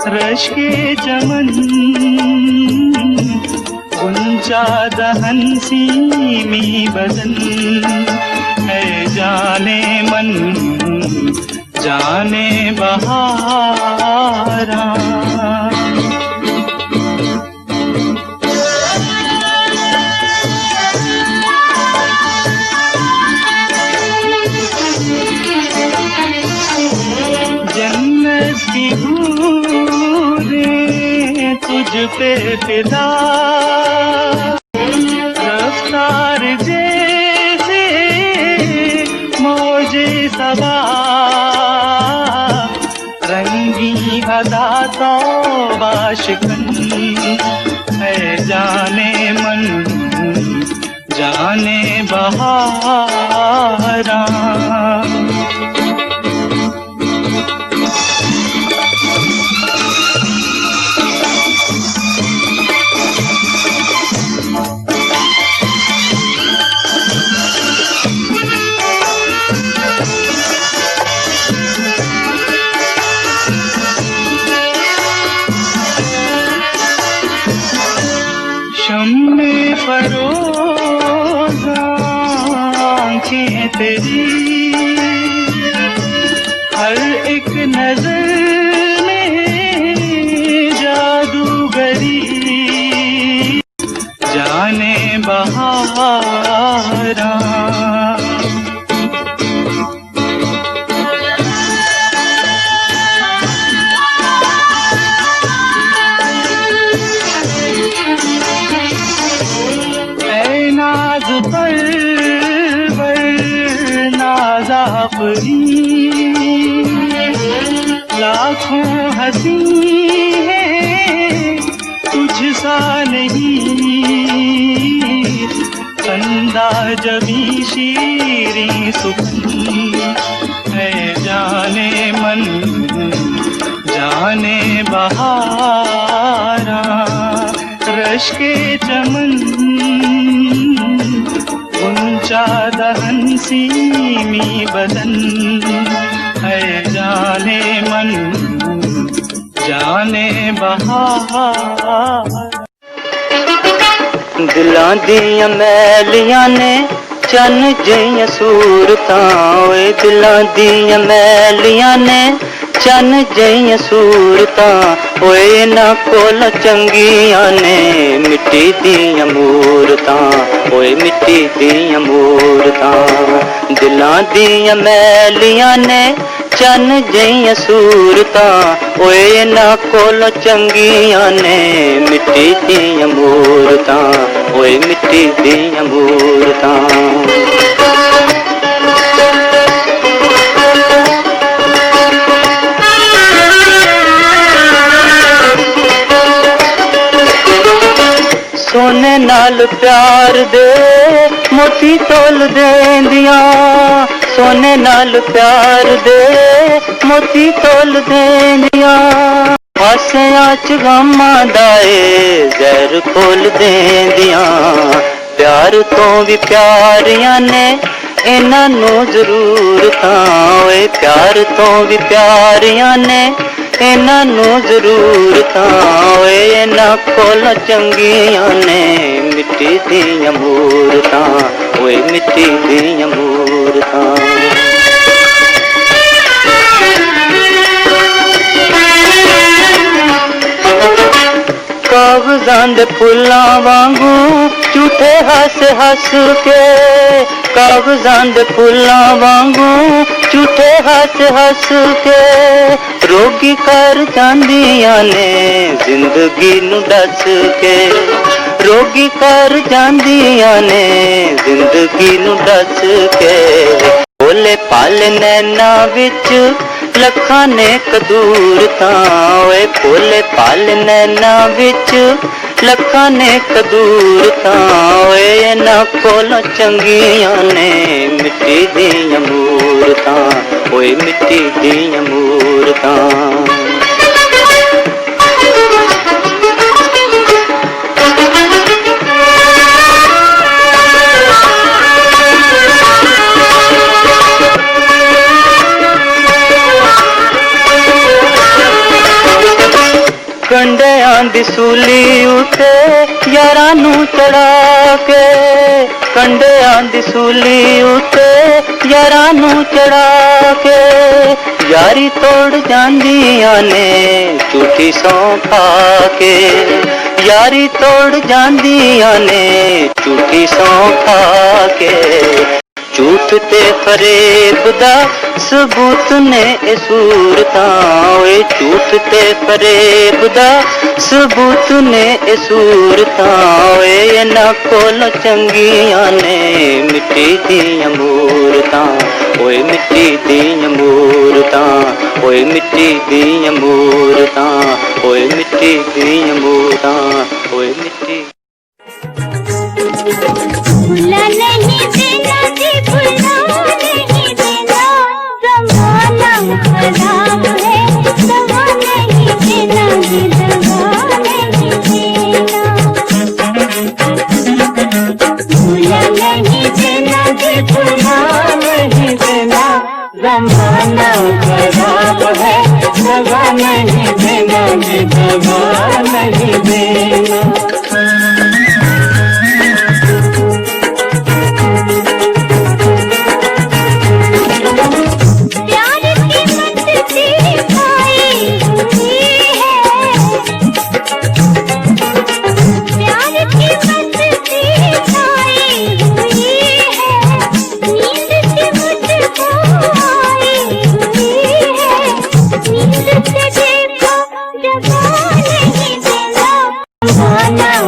Rush के चमन गुंजा दहन semi बदन है, जाने मन जाने बहारा। जन्नत की तुझ पे फिदा, रफ्तार जैसे मौजे सबा, रंगी अदा तौबा शिकन है, जाने मन जाने बहारा। शम्मे फरोज़ आँखें तेरी, हर एक नजर में जादूगरी, जाने बहारा। नाज पर नाज़ाफ़री, लाखों हंसी है तुझ सा नहीं, कंधा जबी शीरी सुखन है, जाने मन जाने बहारा। रश के चमन गुंजा दहन सीमी बदन है, जाने मन जाने बहारा। दिलां दियां मैलियां ने चन जियां सूरतां, ओए दिलां दियां मैलियां ने चन जियां सूरतां, ओए इन्हां कोल चंगियां ने मिट्टी दियां मूरतां, ओए मिट्टी दियां मूरतां। दिलां दियां मैलियां ने चन जियां सूरतां, ओए इन्हां कोल चंगियां ने मिट्टी दियां मूरतां, ओए मिट्टी दियां मूरतां। सोने नाल प्यार दे मोती तोल देंदियां, सोने नाल प्यार दे मोती तोल देंदियां, हासियां च गमां दा ज़हर खोल देंदियां। प्यार तो भी प्यारियां ने इन्हां नू जरूरतां, ओए प्यार तो भी प्यारियां ने इन्हां नू जरूरतां, ओए इन्हां कोल चंगियां ने मिट्टी दियां मूरतां, ओए मिट्टी दियां मूरतां। कागज़ां दे फुल्लां वांगू झूठे हस हस के, कागज़ां दे फुल्लां वांगू झूठे हस हस के, रोगी कर जांदियां ने जिंदगी नू दस के, रोगी कर जांदियां ने जिंदगी नू दस के। भोले भाले नैना विच लखां ने कदूरतां, ओए भोले भाले नैना विच लखा ने कदूर ताए ना कोल चंगिया ने मिट्टी दियां मूरतां ओए मिट्टी दियां मूरतां। कंडियां दी सूली उते यारां नू चढ़ा के, कंडियां दी सूली उते यारां नू चढ़ा के, यारी तोड़ जांदियां ने झूठी सौं खा के, यारी तोड़ जांदियां ने झूठी सौं खा के। झूठ ते फरेब दा सबूत ने ए सूरतां ओए झूठ ते फरेब दा सबूत ने ए सूरतां ओए इन्हां कोल चंगियां ने मिट्टी दियां मूरतां ओए मिट्टी दियां मूरतां ओए मिट्टी दियां मूरतां ओए मिट्टी दियां मूरतां ओए मिट्टी। भूला नहीं देना जी भूला नहीं देना, ज़माना खराब है दवा नहीं देना जी दवा नहीं देना। भूला नहीं देना जी भूला नहीं देना, ज़माना खराब है दवा नहीं देना जी दवा नहीं देना।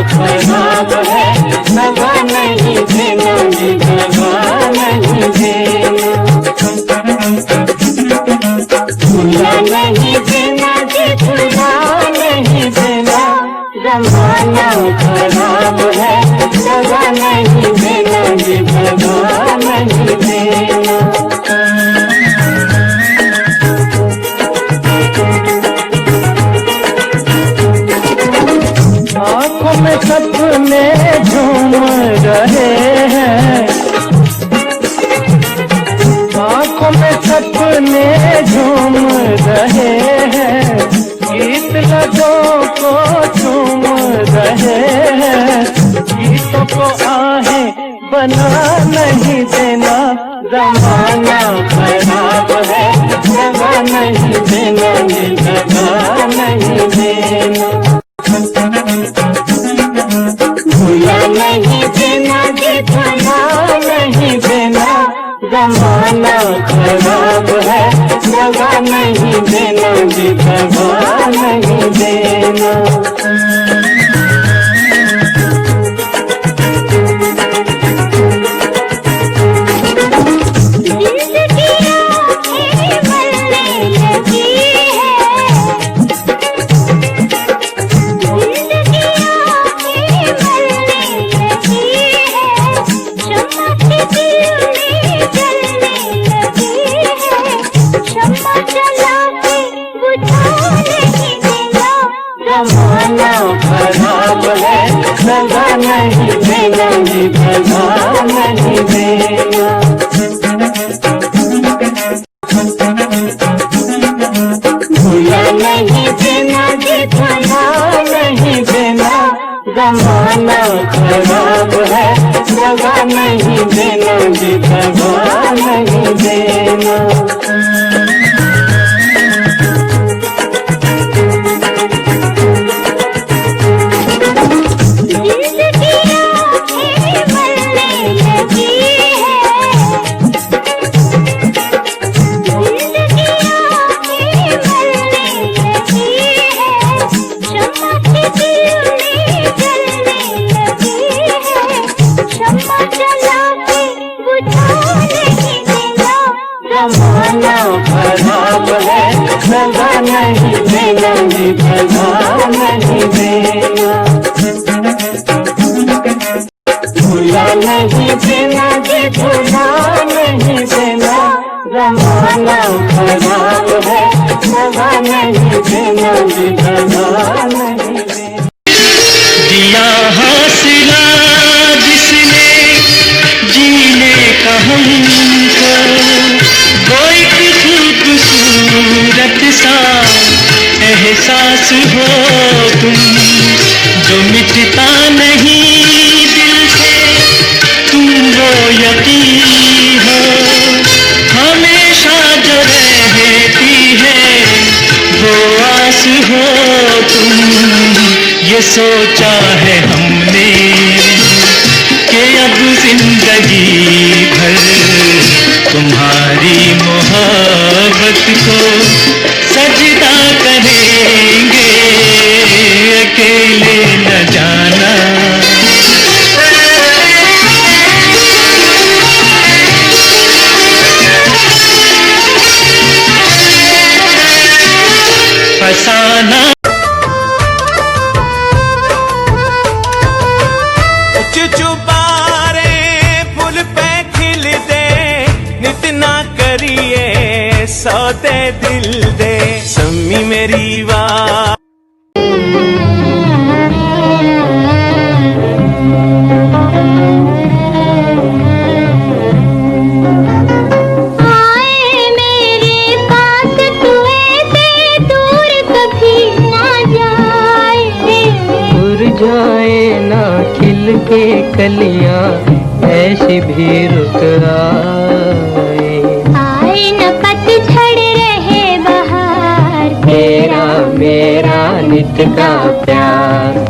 खराब है दवा नहीं देना जी दवा नहीं देना। भूला नहीं देना जी भूला नहीं देना, ज़माना खराब है दवा नहीं देना जी दवा नहीं देना। आँखों में सपने झूम रहे हैं, आँखों में सपने झूम रहे हैं, गीत लबों को चूम रहे हैं, गीतों को आहें बना नहीं देना, ज़माना खराब है दवा नहीं देना जी दवा नहीं देना। भूला नहीं देना जी भूला नहीं देना, ज़माना खराब है दवा नहीं देना जी दवा नहीं देना। ज़माना खराब है दवा नहीं देना जी दवा नहीं देना। भूला नहीं देना जी भूला नहीं देना, ज़माना खराब है दवा नहीं देना जी दवा नहीं देना। ज़माना खराब है दगा नहीं देना जी, दगा नहीं देना। भुला नहीं देना जी, भुला नहीं देना, जमाना खराब है, दगा नहीं देना जी, दगा नहीं देना। दिया हौसला जिसने जीने का हमको, वो एक खूबसूरत सा एहसास हो तुम, जो मिटता नहीं दिल से, तुम वो यकीन हो, हमेशा जो रहती है वो आस हो तुम। ये सोचा है हमने कि अब जिंदगी भर तुम्हारी मोहब्बत को सजदा करेंगे, अकेले न जाना। फसाना चुबारे फूल पे खिल दे, नित ना करिए सौदे दिल दे, सम्मी मेरी वाह। जाए ना खिल के कलियां, ऐसी भी रुक आए न पतझड़ रहे बहार, तेरा मेरा नित का प्यार।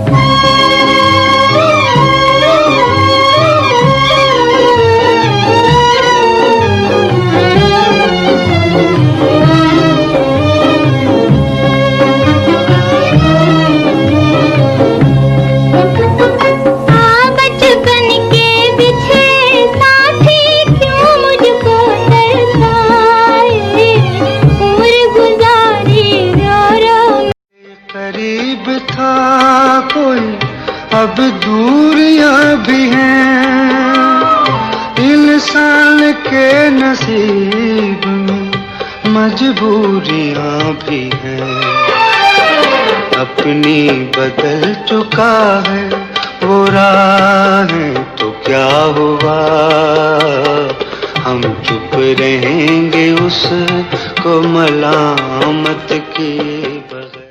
करीब था कोई, अब दूरियां भी हैं, इंसान के नसीब में मजबूरियां भी हैं। अपनी बदल चुका है वो राहें, तो क्या हुआ, हम चुप रहेंगे उसको मलामत किए बगैर।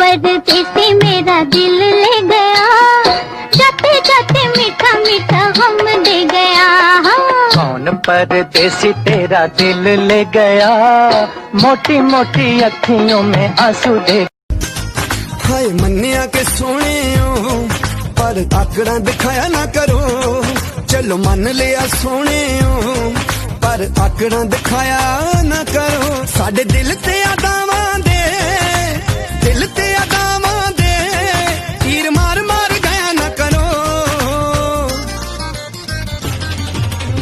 परदेसी मेरा दिल ले गया, जाते जाते मीठा मीठा गम दे गया। कौन परदेसी तेरा दिल ले गया, मोटी मोटी अखियों में आंसू दे। हाय मन्निया के सोने हो, पर आकड़ा दिखाया ना करो, चलो मन लिया सोने हो, पर आकड़ा दिखाया ना करो। साडे दिल ते अदावां दे, दिल ते अदावां दे तीर मार मार गया ना करो।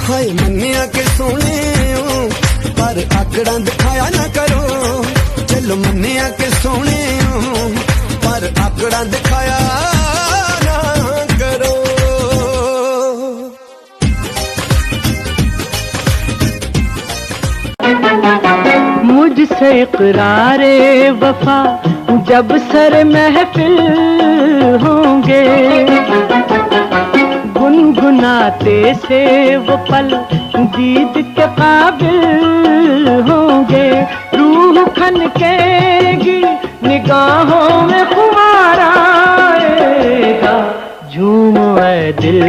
हाय मन्निया के सोने हो, पर आकड़ा दिखाया ना करो, चलो मन्निया के सोने हो, पर आकड़ा दिखाया ना करो। मुझसे इकरारे वफा जब सर महफिल होंगे, गुनगुनाते से वो पल दीद के काबिल होंगे। रूह खनकेगी निगाहों में खुमार आएगा, झूम ऐ दिल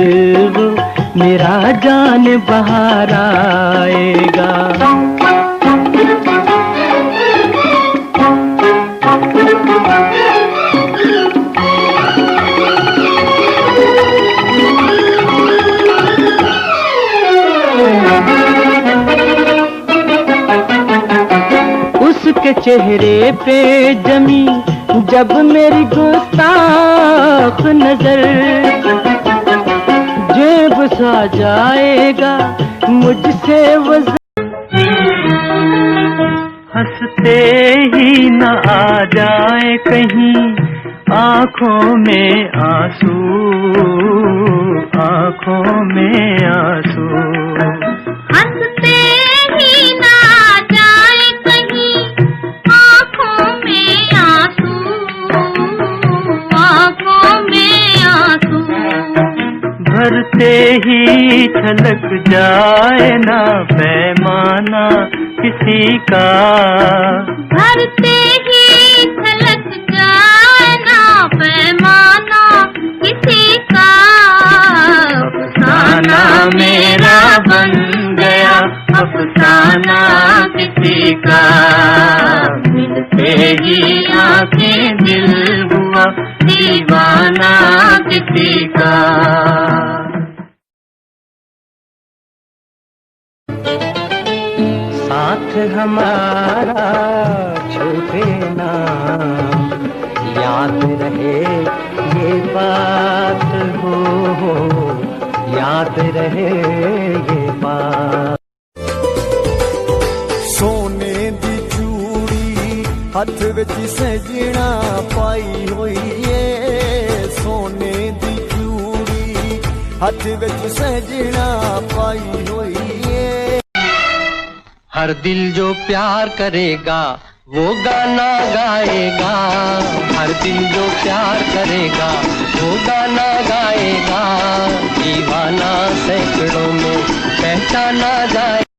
वो मेरा जान बहार आएगा। उसके चेहरे पे जमी जब मेरी गुस्ताख नजर, जेब सा जाएगा मुझसे वो हंसते ही न आ जाए कहीं आँखों में आंसू, आँखों में आंसू। हंसते ही ना जाए कहीं आँखों में आंसू, आँखों में आंसू। भरते ही छलक जाए ना पैमाना किसी का, भरते ही छलक जाए ना पैमाना किसी का। अफसाना मेरा बन गया अफसाना किसी का, मिलते ही आंखें दिल हुआ दीवाना किसी का। साथ हमारा छूटे ना, याद रहे ये बात हो, याद रहे ये बात। सोने दी चूड़ी हथ विच सजना पाई होई है, सोने दी चूड़ी हथ विच सजना पाई होई है। हर दिल जो प्यार करेगा वो गाना गाएगा, हर दिल जो प्यार करेगा वो गाना गाएगा। दीवाना सैकड़ों में पहचाना जाए।